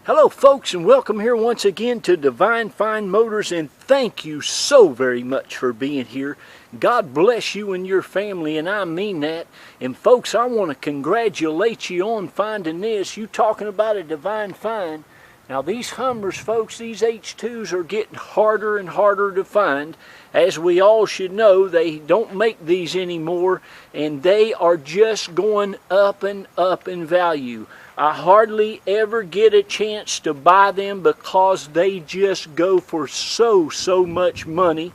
Hello folks, and welcome here once again to Divine Fine Motors, and thank you so very much for being here. God bless you and your family, and I mean that. And folks, I want to congratulate you on finding this. You talking about a Divine Find. Now these Hummers, folks, these H2s are getting harder and harder to find. As we all should know, they don't make these anymore, and they are just going up and up in value. I hardly ever get a chance to buy them because they just go for so much money.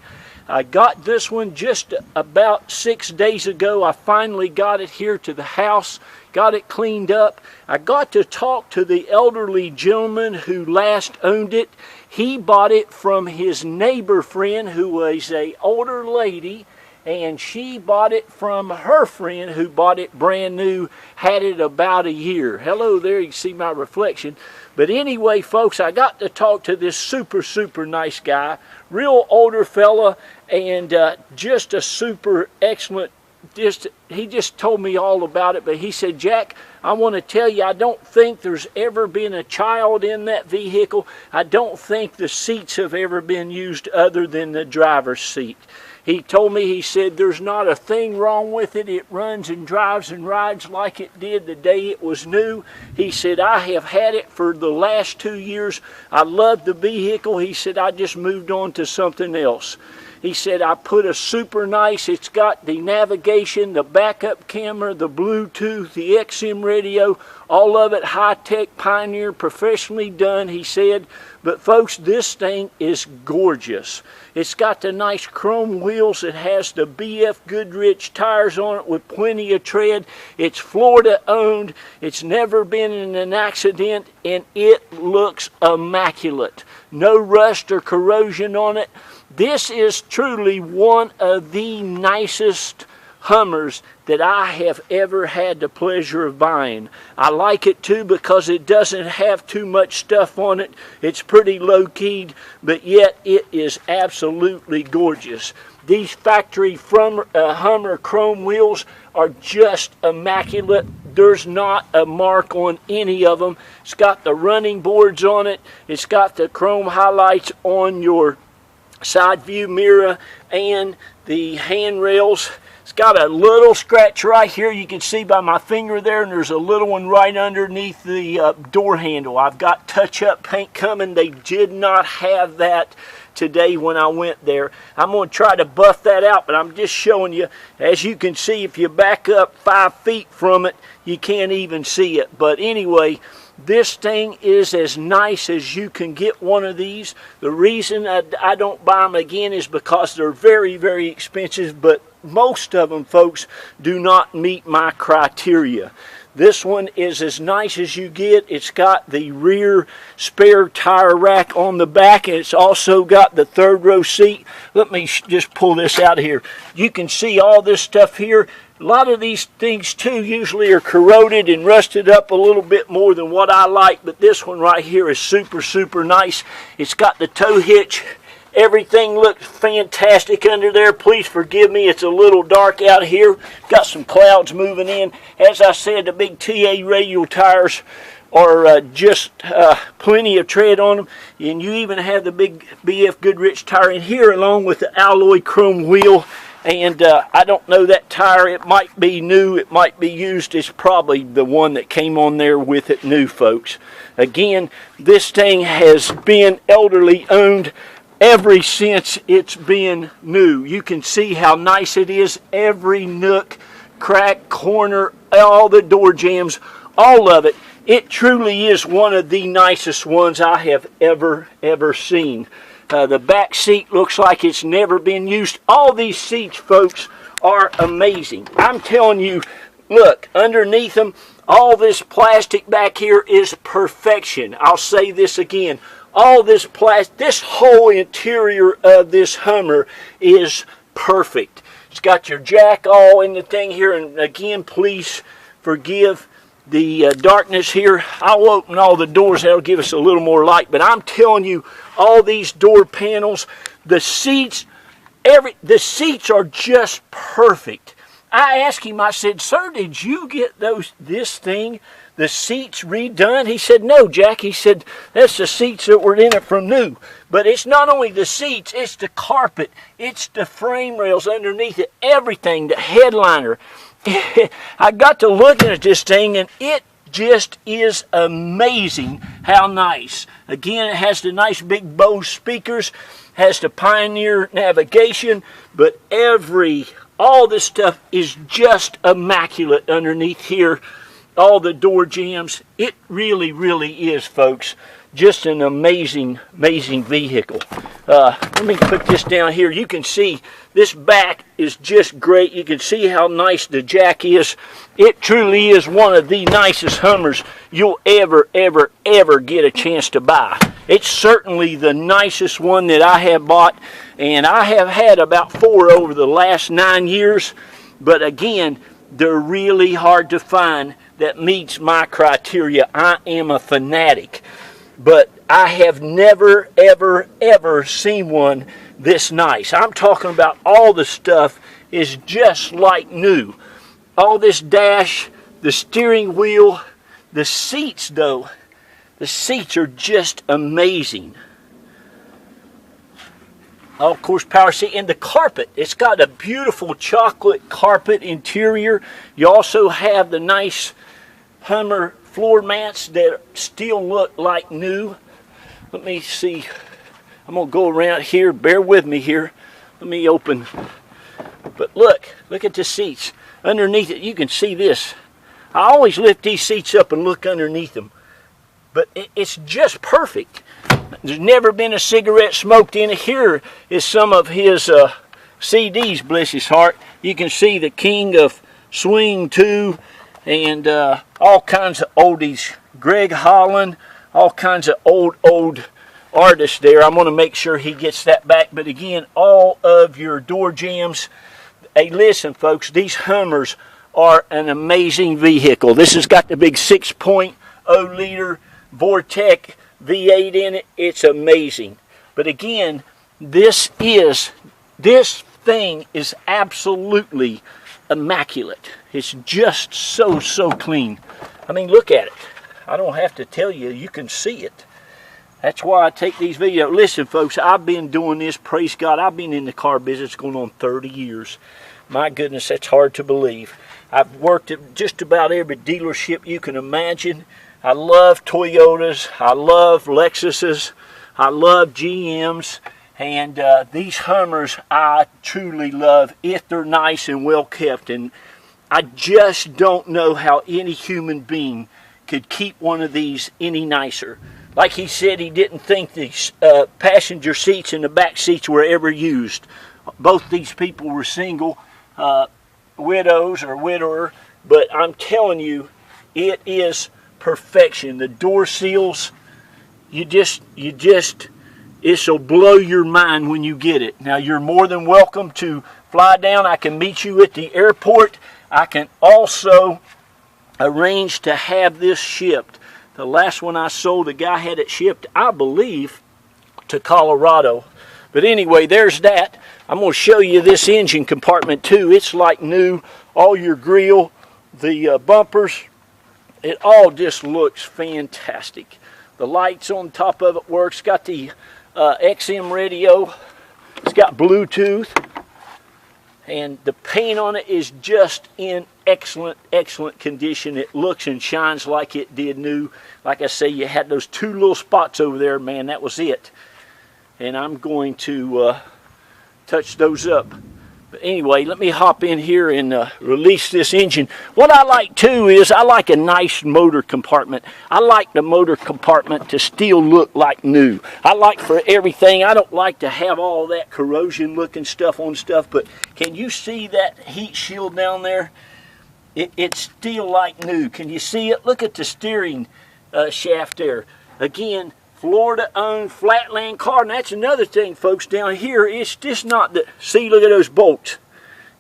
I got this one just about 6 days ago. I finally got it here to the house, got it cleaned up. I got to talk to the elderly gentleman who last owned it. He bought it from his neighbor friend who was an older lady, and she bought it from her friend who bought it brand new, had it about a year. Hello there, you can see my reflection. But anyway, folks, I got to talk to this super nice guy, real older fella, and just a super excellent, he just told me all about it. But he said, Jack, I want to tell you, I don't think there's ever been a child in that vehicle. I don't think the seats have ever been used other than the driver's seat. He told me, he said, there's not a thing wrong with it. It runs and drives and rides like it did the day it was new. He said, I have had it for the last 2 years. I love the vehicle. He said, I just moved on to something else. He said, I put a super nice, it's got the navigation, the backup camera, the Bluetooth, the XM radio, all of it high-tech, Pioneer, professionally done, he said. But folks, this thing is gorgeous. It's got the nice chrome wheels. It has the BF Goodrich tires on it with plenty of tread. It's Florida owned. It's never been in an accident, and it looks immaculate. No rust or corrosion on it. This is truly one of the nicest Hummers that I have ever had the pleasure of buying. I like it too because it doesn't have too much stuff on it. It's pretty low-keyed, but yet it is absolutely gorgeous. These factory Hummer chrome wheels are just immaculate. There's not a mark on any of them. It's got the running boards on it. It's got the chrome highlights on your side view mirror and the handrails. It's got a little scratch right here, you can see by my finger there, and there's a little one right underneath the door handle. I've got touch-up paint coming. They did not have that today when I went there. I'm going to try to buff that out, but I'm just showing you. As you can see, if you back up 5 feet from it, you can't even see it. But anyway, this thing is as nice as you can get one of these. The reason I don't buy them again is because they're very expensive, but most of them, folks, do not meet my criteria. This one is as nice as you get. It's got the rear spare tire rack on the back, and it's also got the third row seat. Let me just pull this out of here. You can see all this stuff here. A lot of these things too usually are corroded and rusted up a little bit more than what I like, but this one right here is super nice. It's got the tow hitch. Everything looks fantastic under there. Please forgive me, it's a little dark out here. Got some clouds moving in. As I said, the big TA radial tires are just plenty of tread on them. And you even have the big BF Goodrich tire in here along with the alloy chrome wheel. And I don't know that tire. It might be new. It might be used. It's probably the one that came on there with it new, folks. Again, this thing has been elderly owned ever since it's been new. You can see how nice it is. Every nook, crack, corner, all the door jambs, all of it. It truly is one of the nicest ones I have ever seen. The back seat looks like it's never been used. All these seats, folks, are amazing. I'm telling you, look, underneath them, all this plastic back here is perfection. I'll say this again. All this plastic, this whole interior of this Hummer is perfect. It's got your jack all in the thing here. And again, please forgive the darkness here. I'll open all the doors. That'll give us a little more light. But I'm telling you, all these door panels, the seats, the seats are just perfect. I asked him, I said, sir, did you get this thing the seats redone? He said, no, Jack. He said, that's the seats that were in it from new. But it's not only the seats, it's the carpet, it's the frame rails underneath it, everything, the headliner. I got to looking at this thing, and it just is amazing how nice. Again, it has the nice big Bose speakers, has the Pioneer navigation, but all this stuff is just immaculate underneath here. All the door jambs. It really, really is, folks, just an amazing, amazing vehicle. Let me put this down here. You can see this back is just great. You can see how nice the jack is. It truly is one of the nicest Hummers you'll ever, ever, ever get a chance to buy. It's certainly the nicest one that I have bought, and I have had about 4 over the last 9 years. But again, they're really hard to find that meets my criteria. I am a fanatic, but I have never, ever, ever seen one this nice. I'm talking about all the stuff is just like new. All this dash, the steering wheel, the seats though, the seats are just amazing. Oh, of course, power seat, and the carpet. It's got a beautiful chocolate carpet interior. You also have the nice Hummer floor mats that still look like new. Let me see. I'm going to go around here. Bear with me here. Let me open. But look at the seats. Underneath it, you can see this. I always lift these seats up and look underneath them. But it's just perfect. There's never been a cigarette smoked in it. Here is some of his CDs, bless his heart. You can see the King of Swing 2 and all kinds of oldies. Greg Holland, all kinds of old artists there. I'm going to make sure he gets that back. But again, all of your door jambs. Hey, listen, folks, these Hummers are an amazing vehicle. This has got the big 6.0 liter Vortec V8 in it. It's amazing. But again, this thing is absolutely immaculate. It's just so clean. I mean, look at it. I don't have to tell you, you can see it. That's why I take these videos. Listen, folks, I've been doing this, praise God. I've been in the car business going on 30 years. My goodness, that's hard to believe. I've worked at just about every dealership you can imagine. I love Toyotas. I love Lexuses. I love GMs. And these Hummers I truly love if they're nice and well kept. And I just don't know how any human being could keep one of these any nicer. Like he said, he didn't think these passenger seats and the back seats were ever used. Both these people were single, widows or widower. But I'm telling you, it is perfection. The door seals, it'll blow your mind when you get it. Now, you're more than welcome to fly down. I can meet you at the airport. I can also arrange to have this shipped. The last one I sold, the guy had it shipped, I believe, to Colorado. But anyway, there's that. I'm going to show you this engine compartment too. It's like new. All your grill, the bumpers, it all just looks fantastic. The lights on top of it works. Got the XM radio. It's got Bluetooth. And the paint on it is just in excellent condition. It looks and shines like it did new. Like I say, you had those 2 little spots over there, man, that was it. And I'm going to touch those up. But anyway, let me hop in here and release this engine. What I like too is I like a nice motor compartment. I like the motor compartment to still look like new. I like for everything. I don't like to have all that corrosion looking stuff on stuff, but can you see that heat shield down there? It's still like new. Can you see it? Look at the steering shaft there. Again, Florida-owned flatland car, and that's another thing, folks, down here. It's just not the, see, look at those bolts.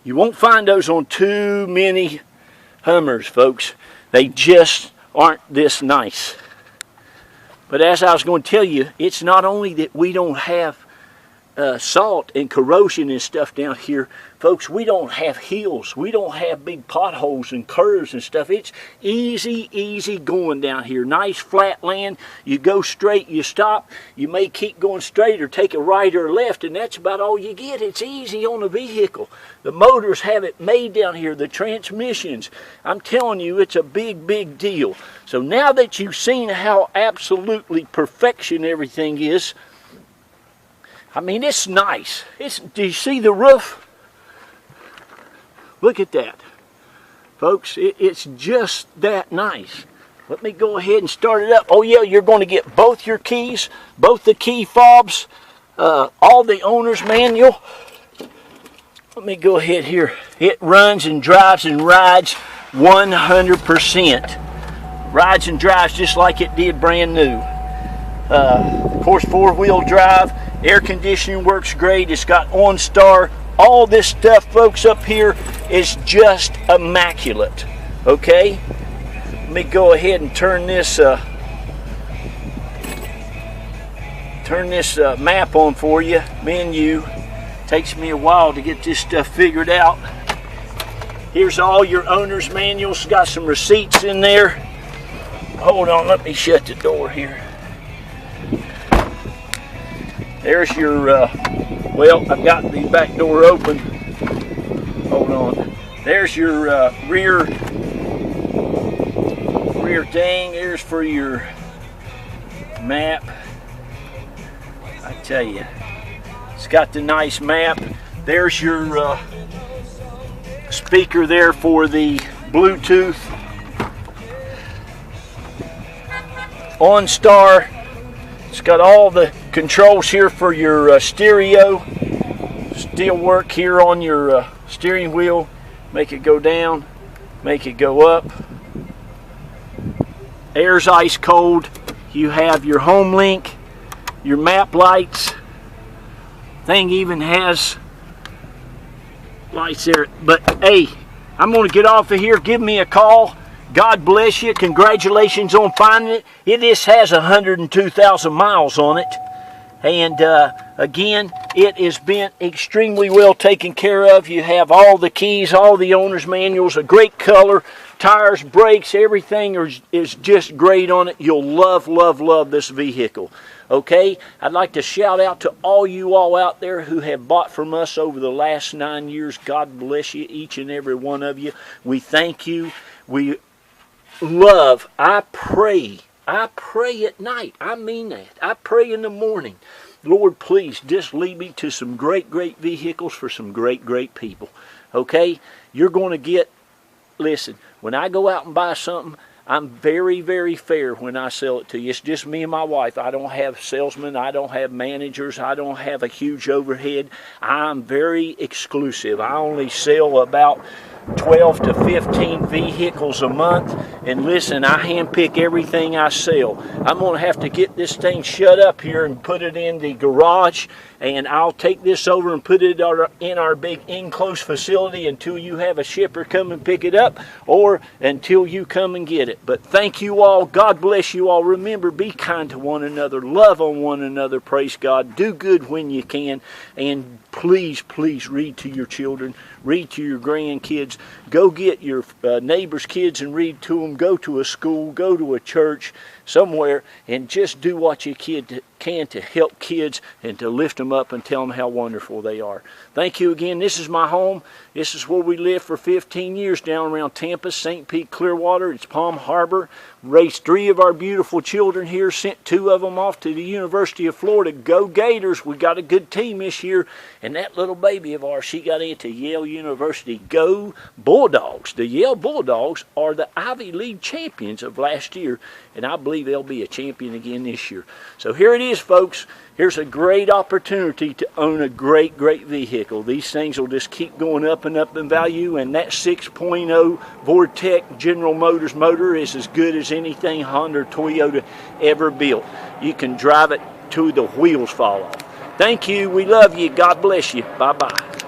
You won't find those on too many Hummers, folks. They just aren't this nice. But as I was going to tell you, it's not only that we don't have salt and corrosion and stuff down here, folks, we don't have hills. We don't have big potholes and curves and stuff. It's easy going down here. Nice flat land. You go straight, you stop. You may keep going straight or take a right or a left, and that's about all you get. It's easy on a vehicle. The motors have it made down here. The transmissions. I'm telling you, it's a big deal. So now that you've seen how absolutely perfection everything is, I mean, it's nice. Do you see the roof? Look at that. Folks, it's just that nice. Let me go ahead and start it up. Oh yeah, you're going to get both your keys, both the key fobs, all the owner's manual. Let me go ahead here. It runs and drives and rides 100%. Rides and drives just like it did brand new. Of course, 4-wheel drive. Air conditioning works great. It's got OnStar. All this stuff, folks, up here is just immaculate. Okay? Let me go ahead and turn this map on for you. Menu. Takes me a while to get this stuff figured out. Here's all your owner's manuals. Got some receipts in there. Hold on, let me shut the door here. There's your, well, I've got the back door open. Hold on. There's your rear thing. There's for your map. I tell you, it's got the nice map. There's your speaker there for the Bluetooth. OnStar. It's got all the controls here for your stereo. Still work here on your steering wheel. Make it go down, make it go up. Air's ice cold. You have your home link, your map lights. Thing even has lights there. But hey, I'm going to get off of here. Give me a call. God bless you. Congratulations on finding it. It has 102,000 miles on it. And again, it has been extremely well taken care of. You have all the keys, all the owner's manuals, a great color, tires, brakes, everything is just great on it. You'll love this vehicle. Okay, I'd like to shout out to all you all out there who have bought from us over the last 9 years. God bless you, each and every one of you. We thank you. We love, I pray at night. I mean that. I pray in the morning. Lord, please just lead me to some great vehicles for some great people. Okay? You're going to get, listen, when I go out and buy something, I'm very fair when I sell it to you. It's just me and my wife. I don't have salesmen. I don't have managers. I don't have a huge overhead. I'm very exclusive. I only sell about 12 to 15 vehicles a month, and listen, I handpick everything I sell. I'm going to have to get this thing shut up here and put it in the garage, and I'll take this over and put it in our big enclosed facility until you have a shipper come and pick it up, or until you come and get it. But thank you all. God bless you all. Remember, be kind to one another. Love on one another. Praise God. Do good when you can. And please read to your children. Read to your grandkids. Go get your neighbor's kids and read to them. Go to a school. Go to a church somewhere, and just do what you can to help kids and to lift them up and tell them how wonderful they are. Thank you again. This is my home. This is where we lived for 15 years down around Tampa, St. Pete, Clearwater. It's Palm Harbor. Raised 3 of our beautiful children here. Sent 2 of them off to the University of Florida. Go Gators. We got a good team this year. And that little baby of ours, she got into Yale University. Go Bulldogs. The Yale Bulldogs are the Ivy League champions of last year. And I believe they'll be a champion again this year. So here it is, folks. Here's a great opportunity to own a great vehicle. These things will just keep going up and up in value, and that 6.0 Vortec General Motors motor is as good as anything Honda or Toyota ever built. You can drive it till the wheels fall off. Thank you. We love you. God bless you. Bye-bye.